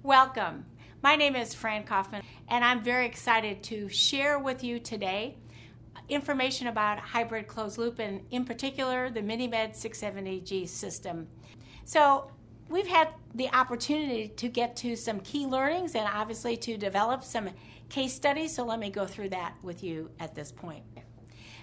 Welcome. My name is Fran Kaufman, and I'm very excited to share with you today information about hybrid closed loop and in particular the MM670G system. So we've had the opportunity to get to some key learnings and obviously to develop some case studies, so let me go through that with you at this point.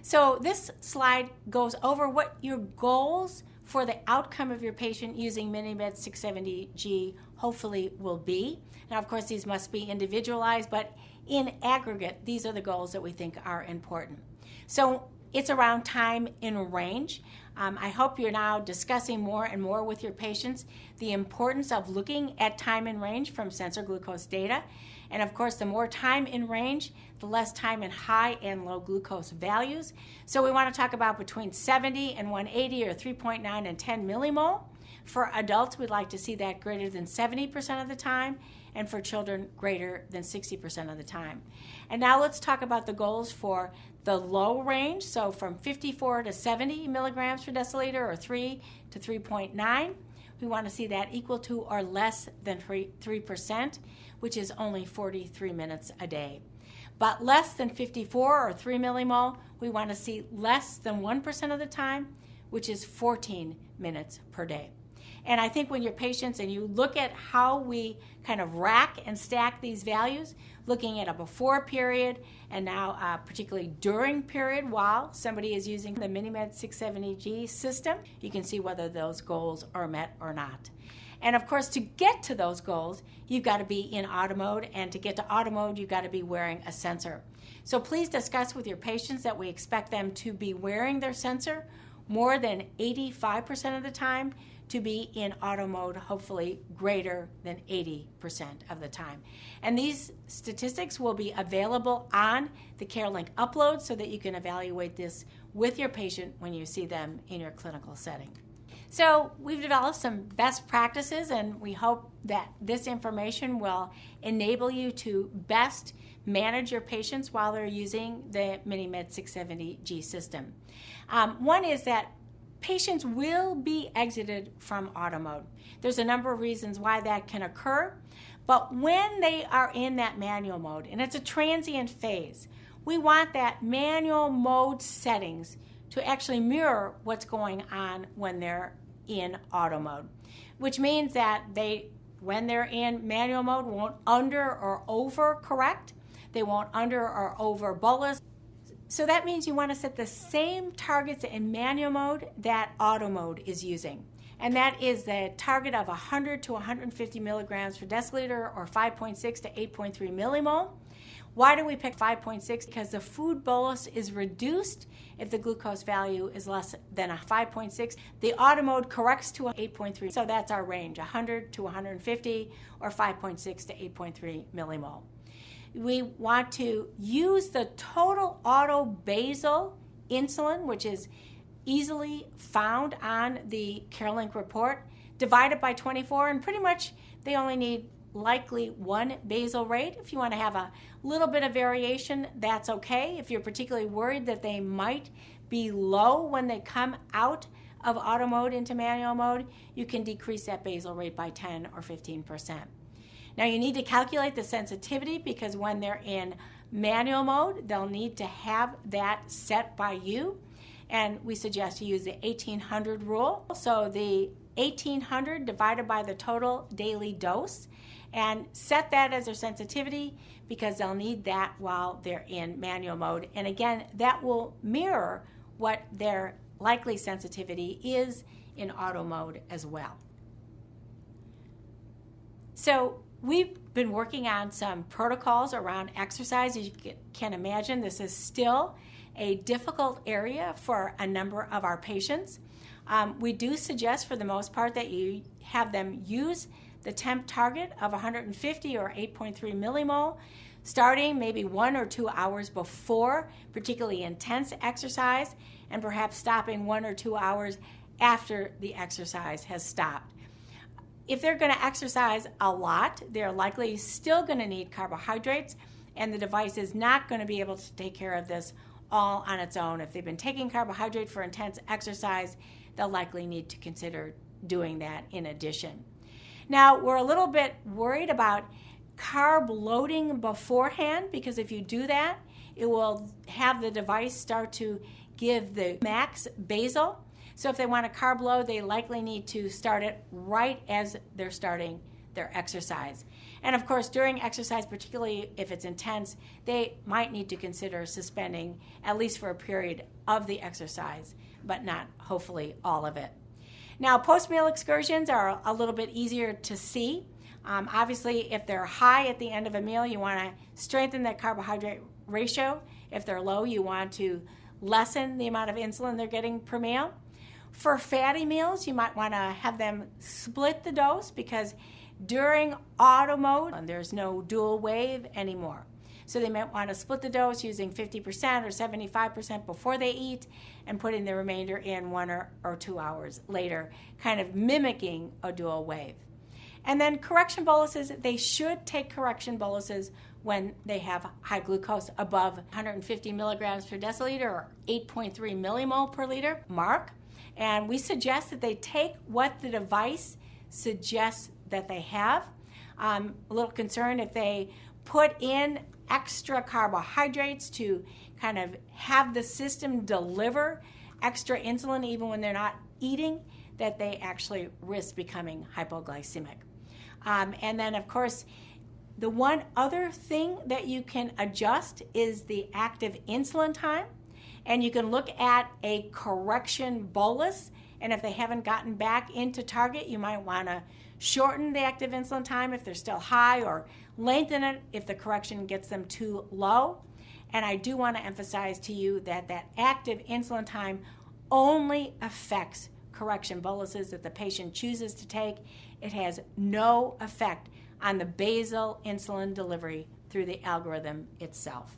So this slide goes over what your goals for the outcome of your patient using MM670G hopefully will be. Now, of course, these must be individualized, but in aggregate, these are the goals that we think are important. So it's around time in range. I hope you're now discussing more and more with your patients the importance of looking at time in range from sensor glucose data. And of course, the more time in range, the less time in high and low glucose values. So we want to talk about between 70 and 180 or 3.9 and 10 millimole. For adults, we'd like to see that greater than 70% of the time, and for children, greater than 60% of the time. And now let's talk about the goals for the low range, so from 54 to 70 milligrams per deciliter, or 3 to 3.9. We want to see that equal to or less than 3%, which is only 43 minutes a day. But less than 54 or 3 millimole, we want to see less than 1% of the time, which is 14 minutes per day. And I think when your patients, and you look at how we kind of rack and stack these values, looking at a before period and now particularly during period while somebody is using the MM670G system, you can see whether those goals are met or not. And of course, to get to those goals, you've got to be in auto mode, and to get to auto mode, you've got to be wearing a sensor. So please discuss with your patients that we expect them to be wearing their sensor more than 85% of the time, to be in auto mode, hopefully greater than 80% of the time. And these statistics will be available on the CareLink upload so that you can evaluate this with your patient when you see them in your clinical setting. So we've developed some best practices, and we hope that this information will enable you to best manage your patients while they're using the MM670G system. One is that patients will be exited from auto mode. There's a number of reasons why that can occur, but when they are in that manual mode, and it's a transient phase, we want that manual mode settings to actually mirror what's going on when they're in auto mode, which means that when they're in manual mode, won't under or over correct. They won't under or over bolus. So that means you want to set the same targets in manual mode that auto mode is using. And that is the target of 100 to 150 milligrams per deciliter, or 5.6 to 8.3 millimole. Why do we pick 5.6? Because the food bolus is reduced if the glucose value is less than a 5.6. The auto mode corrects to 8.3, so that's our range, 100 to 150, or 5.6 to 8.3 millimole. We want to use the total auto basal insulin, which is easily found on the CareLink report, divided by 24, and pretty much they only need likely one basal rate. If you want to have a little bit of variation, that's okay. If you're particularly worried that they might be low when they come out of auto mode into manual mode, you can decrease that basal rate by 10 or 15%. Now you need to calculate the sensitivity, because when they're in manual mode, they'll need to have that set by you. And we suggest you use the 1800 rule. So the 1800 divided by the total daily dose, and set that as their sensitivity, because they'll need that while they're in manual mode. And again, that will mirror what their likely sensitivity is in auto mode as well. So we've been working on some protocols around exercise. As you can imagine, this is still a difficult area for a number of our patients. We do suggest, for the most part, that you have them use the temp target of 150 or 8.3 millimole, starting maybe 1 or 2 hours before particularly intense exercise, and perhaps stopping 1 or 2 hours after the exercise has stopped. If they're going to exercise a lot, they're likely still going to need carbohydrates, and the device is not going to be able to take care of this all on its own. If they've been taking carbohydrate for intense exercise, they'll likely need to consider doing that in addition. Now, we're a little bit worried about carb loading beforehand, because if you do that, it will have the device start to give the max basal. So if they want a carb load, they likely need to start it right as they're starting their exercise. And of course, during exercise, particularly if it's intense, they might need to consider suspending at least for a period of the exercise, but not hopefully all of it. Now, post-meal excursions are a little bit easier to see. Obviously, if they're high at the end of a meal, you want to strengthen that carbohydrate ratio. If they're low, you want to lessen the amount of insulin they're getting per meal. For fatty meals, you might want to have them split the dose, because during auto mode, there's no dual wave anymore. So they might want to split the dose using 50% or 75% before they eat and putting the remainder in 1 or 2 hours later, kind of mimicking a dual wave. And then correction boluses, they should take correction boluses when they have high glucose above 150 milligrams per deciliter or 8.3 millimole per liter mark. And we suggest that they take what the device suggests that they have. A little concerned if they put in extra carbohydrates to kind of have the system deliver extra insulin even when they're not eating, that they actually risk becoming hypoglycemic. And then, of course, the one other thing that you can adjust is the active insulin time. And you can look at a correction bolus, and if they haven't gotten back into target, you might want to shorten the active insulin time if they're still high, or lengthen it if the correction gets them too low. And I do want to emphasize to you that that active insulin time only affects correction boluses that the patient chooses to take. It has no effect on the basal insulin delivery through the algorithm itself.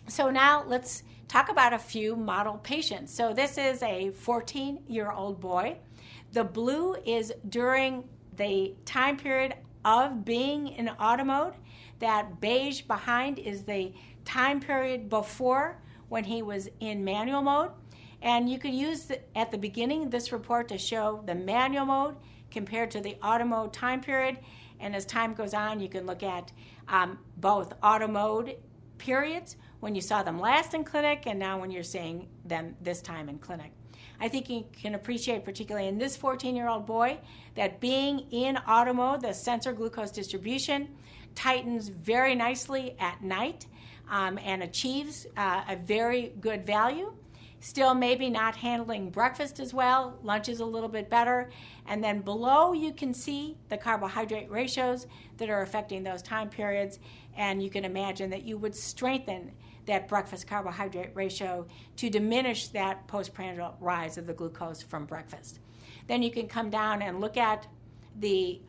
So now let's talk about a few model patients. So this is a 14-year-old boy. The blue is during the time period of being in auto mode. That beige behind is the time period before, when he was in manual mode. And you could use at the beginning this report to show the manual mode compared to the auto mode time period. And as time goes on, you can look at both auto mode periods when you saw them last in clinic and now when you're seeing them this time in clinic. I think you can appreciate, particularly in this 14-year-old boy, that being in auto mode, the sensor glucose distribution tightens very nicely at night and achieves a very good value. Still maybe not handling breakfast as well. Lunch is a little bit better. And then below you can see the carbohydrate ratios that are affecting those time periods. And you can imagine that you would strengthen that breakfast carbohydrate ratio to diminish that postprandial rise of the glucose from breakfast. Then you can come down and look at the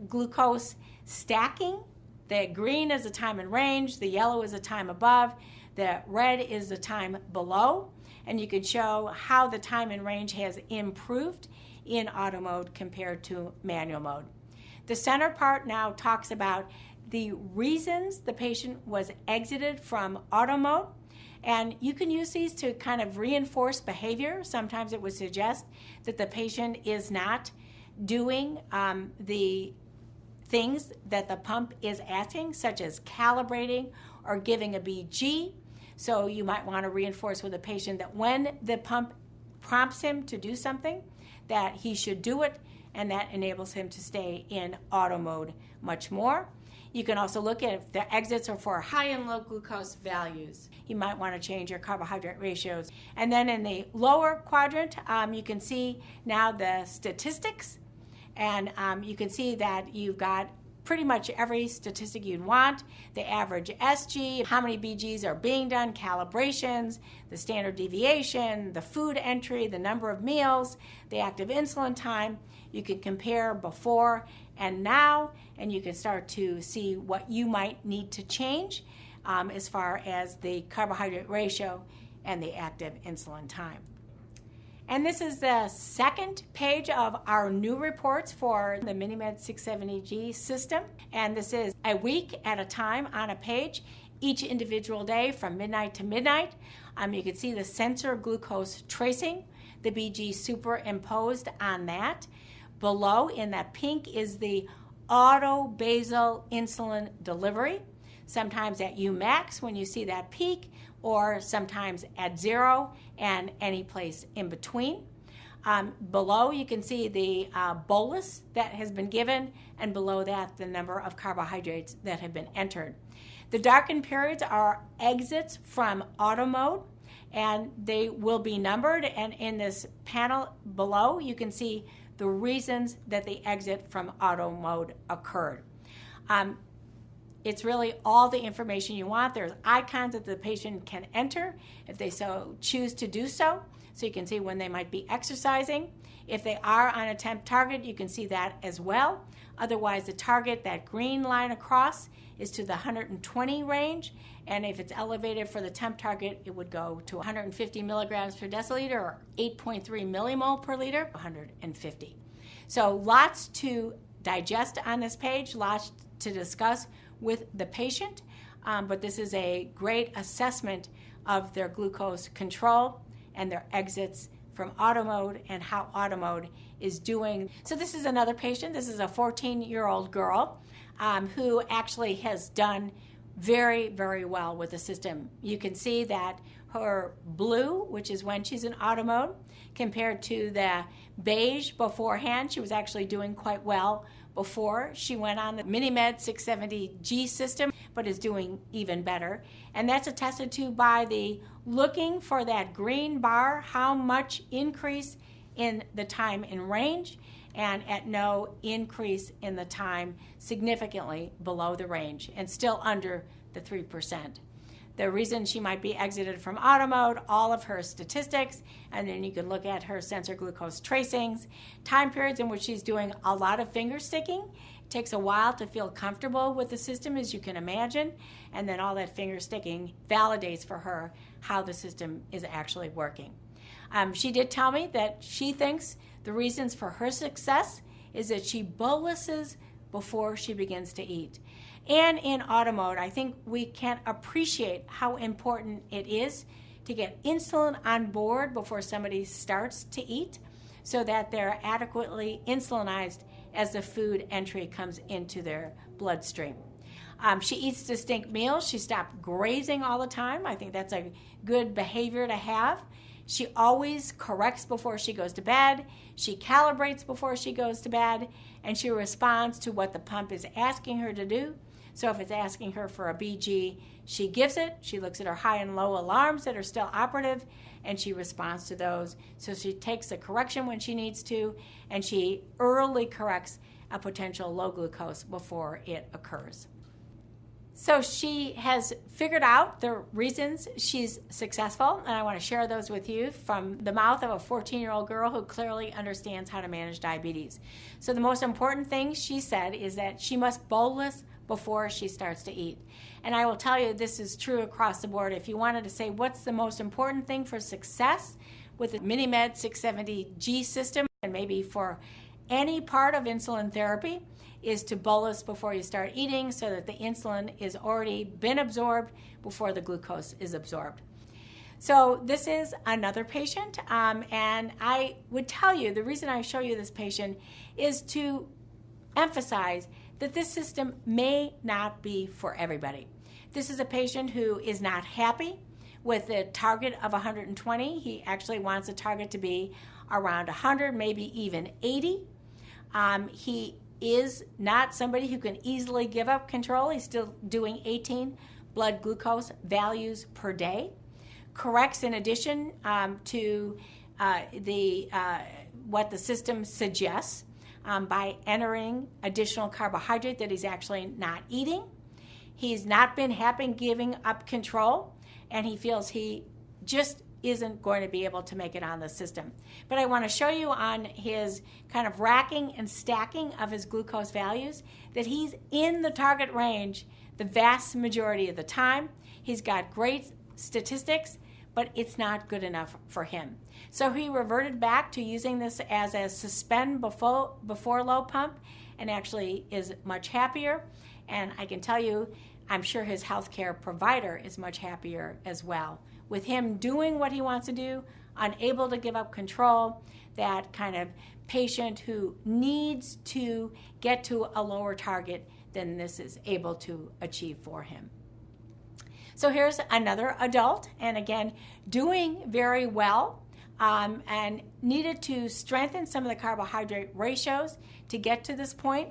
glucose stacking. The green is the time in range, the yellow is the time above, the red is the time below, and you can show how the time in range has improved in auto mode compared to manual mode. The center part now talks about the reasons the patient was exited from auto mode, and you can use these to kind of reinforce behavior. Sometimes it would suggest that the patient is not doing the things that the pump is asking, such as calibrating or giving a BG. So you might want to reinforce with a patient that when the pump prompts him to do something, that he should do it, and that enables him to stay in auto mode much more. You can also look at if the exits are for high and low glucose values. You might want to change your carbohydrate ratios. And then in the lower quadrant, you can see now the statistics. And you can see that you've got pretty much every statistic you'd want. The average SG, how many BGs are being done, calibrations, the standard deviation, the food entry, the number of meals, the active insulin time. You can compare before and now, and you can start to see what you might need to change as far as the carbohydrate ratio and the active insulin time. And this is the second page of our new reports for the MM670G system. And this is a week at a time on a page, each individual day from midnight to midnight. You can see the sensor glucose tracing, the BG superimposed on that. Below in that pink is the auto basal insulin delivery, sometimes at Umax when you see that peak, or sometimes at 0 and any place in between. Below you can see the bolus that has been given, and below that the number of carbohydrates that have been entered. The darkened periods are exits from auto mode, and they will be numbered, and in this panel below you can see the reasons that the exit from auto mode occurred. It's really all the information you want. There's icons that the patient can enter if they so choose to do so. So you can see when they might be exercising. If they are on a temp target, you can see that as well. Otherwise, the target, that green line across, is to the 120 range. And if it's elevated for the temp target, it would go to 150 milligrams per deciliter or 8.3 millimole per liter, 150. So lots to digest on this page, lots to discuss with the patient, but this is a great assessment of their glucose control and their exits from auto mode and how auto mode is doing. So this is another patient. This is a 14-year-old girl who actually has done very, very well with the system. You can see that her blue, which is when she's in auto mode, compared to the beige beforehand, she was actually doing quite well before she went on the MM670G system, but is doing even better. And that's attested to by the looking for that green bar, how much increase in the time in range, and at no increase in the time significantly below the range, and still under the 3%. The reason she might be exited from auto mode, all of her statistics, and then you can look at her sensor glucose tracings, time periods in which she's doing a lot of finger sticking. It takes a while to feel comfortable with the system, as you can imagine, and then all that finger sticking validates for her how the system is actually working. She did tell me that she thinks the reasons for her success is that she boluses before she begins to eat. And in auto mode, I think we can appreciate how important it is to get insulin on board before somebody starts to eat so that they're adequately insulinized as the food entry comes into their bloodstream. She eats distinct meals. She stopped grazing all the time. I think that's a good behavior to have. She always corrects before she goes to bed. She calibrates before she goes to bed, and she responds to what the pump is asking her to do. So if it's asking her for a BG, she gives it. She looks at her high and low alarms that are still operative, and she responds to those. So she takes the correction when she needs to, and she early corrects a potential low glucose before it occurs. So she has figured out the reasons she's successful, and I want to share those with you from the mouth of a 14-year-old girl who clearly understands how to manage diabetes. So the most important thing she said is that she must bolus before she starts to eat. And I will tell you this is true across the board. If you wanted to say what's the most important thing for success with the MM670G system, and maybe for any part of insulin therapy, is to bolus before you start eating so that the insulin is already been absorbed before the glucose is absorbed. So this is another patient, and I would tell you the reason I show you this patient is to emphasize that this system may not be for everybody. This is a patient who is not happy with a target of 120. He actually wants a target to be around 100, maybe even 80. He is not somebody who can easily give up control. He's still doing 18 blood glucose values per day. Corrects in addition to what the system suggests by entering additional carbohydrate that he's actually not eating. He's not been happy giving up control, and he feels he just isn't going to be able to make it on the system. But I want to show you on his kind of racking and stacking of his glucose values that he's in the target range the vast majority of the time. He's got great statistics, but it's not good enough for him. So he reverted back to using this as a suspend before low pump, and actually is much happier. And I can tell you, I'm sure his healthcare provider is much happier as well. With him doing what he wants to do unable to give up control, that kind of patient who needs to get to a lower target than this is able to achieve for him. So here's another adult, and again, doing very well, and needed to strengthen some of the carbohydrate ratios to get to this point.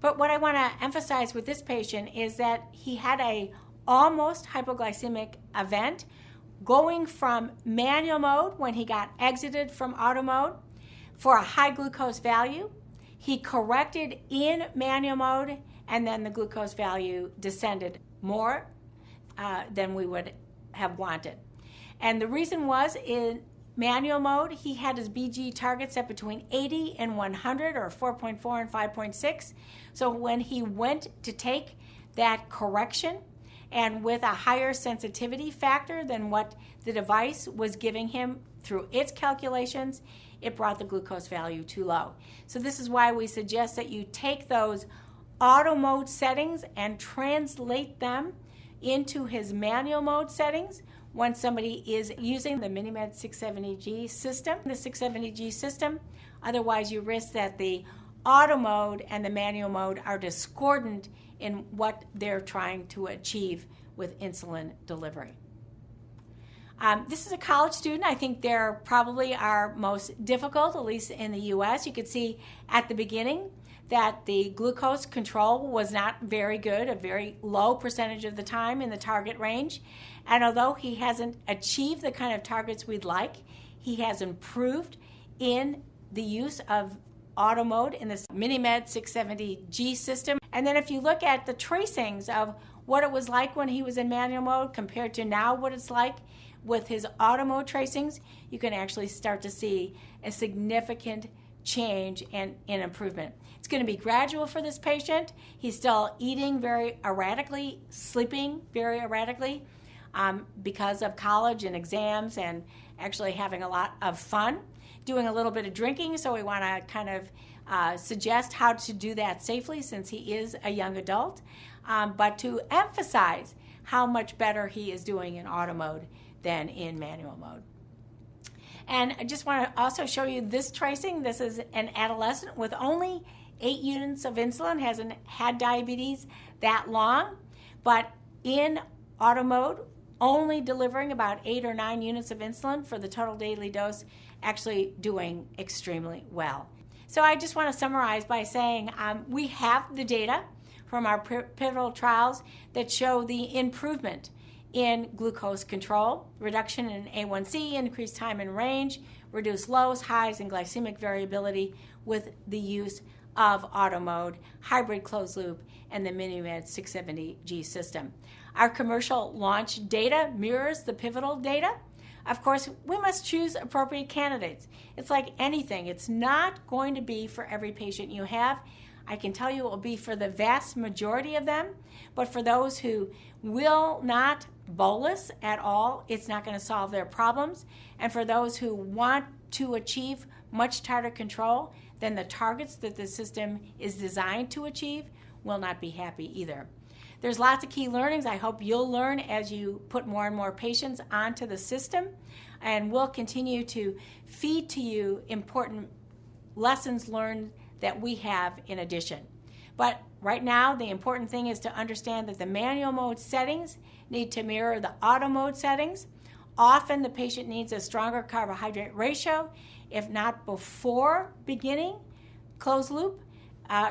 But what I want to emphasize with this patient is that he had a almost hypoglycemic event going from manual mode when he got exited from auto mode for a high glucose value. He corrected in manual mode, and then the glucose value descended more than we would have wanted. And the reason was, in manual mode, he had his BG target set between 80 and 100, or 4.4 and 5.6. So when he went to take that correction, and with a higher sensitivity factor than what the device was giving him through its calculations, it brought the glucose value too low. So this is why we suggest that you take those auto mode settings and translate them into his manual mode settings when somebody is using the MiniMed 670G system, the 670G system. Otherwise, you risk that the auto mode and the manual mode are discordant in what they're trying to achieve with insulin delivery. This is a college student. I think they're probably our most difficult, at least in the U.S. You could see at the beginning that the glucose control was not very good, a very low percentage of the time in the target range. And although he hasn't achieved the kind of targets we'd like, he has improved in the use of auto mode in this MiniMed 670G system. And then if you look at the tracings of what it was like when he was in manual mode compared to now what it's like with his auto mode tracings, you can actually start to see a significant change and improvement. It's going to be gradual for this patient. He's still eating very erratically, sleeping very erratically because of college and exams, and actually having a lot of fun, doing a little bit of drinking. So we want to kind of suggest how to do that safely, since he is a young adult, but to emphasize how much better he is doing in auto mode than in manual mode. And I just want to also show you this tracing. This is an adolescent with only 8 units of insulin, hasn't had diabetes that long, but in auto mode, only delivering about 8 or 9 units of insulin for the total daily dose, actually doing extremely well. So I just want to summarize by saying we have the data from our pivotal trials that show the improvement in glucose control, reduction in A1C, increased time in range, reduced lows, highs, and glycemic variability with the use of auto mode, hybrid closed loop, and the MiniMed 670G system. Our commercial launch data mirrors the pivotal data. Of course, we must choose appropriate candidates. It's like anything. It's not going to be for every patient you have. I can tell you it will be for the vast majority of them, but for those who will not bolus at all, it's not going to solve their problems. And for those who want to achieve much tighter control than the targets that the system is designed to achieve, will not be happy either. There's lots of key learnings I hope you'll learn as you put more and more patients onto the system, and we'll continue to feed to you important lessons learned that we have in addition. But right now, the important thing is to understand that the manual mode settings need to mirror the auto mode settings. Often the patient needs a stronger carbohydrate ratio, if not before beginning closed loop,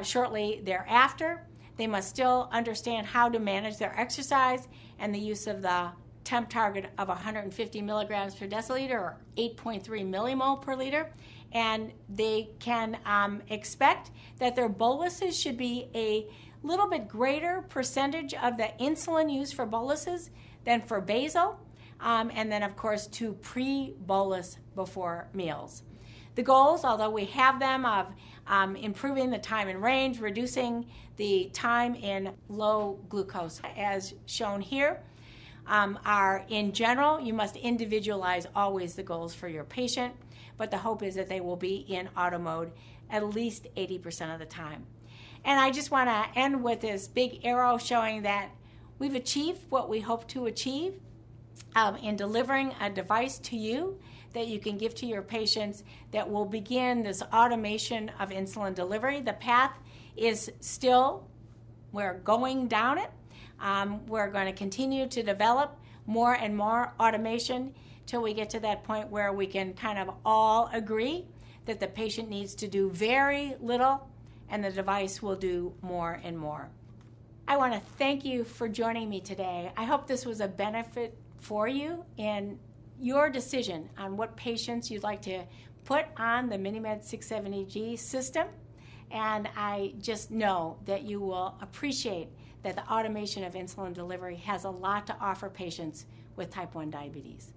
shortly thereafter. They must still understand how to manage their exercise and the use of the temp target of 150 milligrams per deciliter, or 8.3 millimole per liter. And they can expect that their boluses should be a little bit greater percentage of the insulin used for boluses than for basal, and then of course to pre-bolus before meals. The goals, although we have them, of improving the time in range, reducing the time in low glucose as shown here, are in general. You must individualize always the goals for your patient, but the hope is that they will be in auto mode at least 80% of the time. And I just want to end with this big arrow showing that we've achieved what we hope to achieve. in delivering a device to you that you can give to your patients that will begin this automation of insulin delivery. The path is still, we're going down it. We're going to continue to develop more and more automation till we get to that point where we can kind of all agree that the patient needs to do very little and the device will do more and more. I want to thank you for joining me today. I hope this was a benefit for you in your decision on what patients you'd like to put on the MiniMed 670G system. And I just know that you will appreciate that the automation of insulin delivery has a lot to offer patients with type 1 diabetes.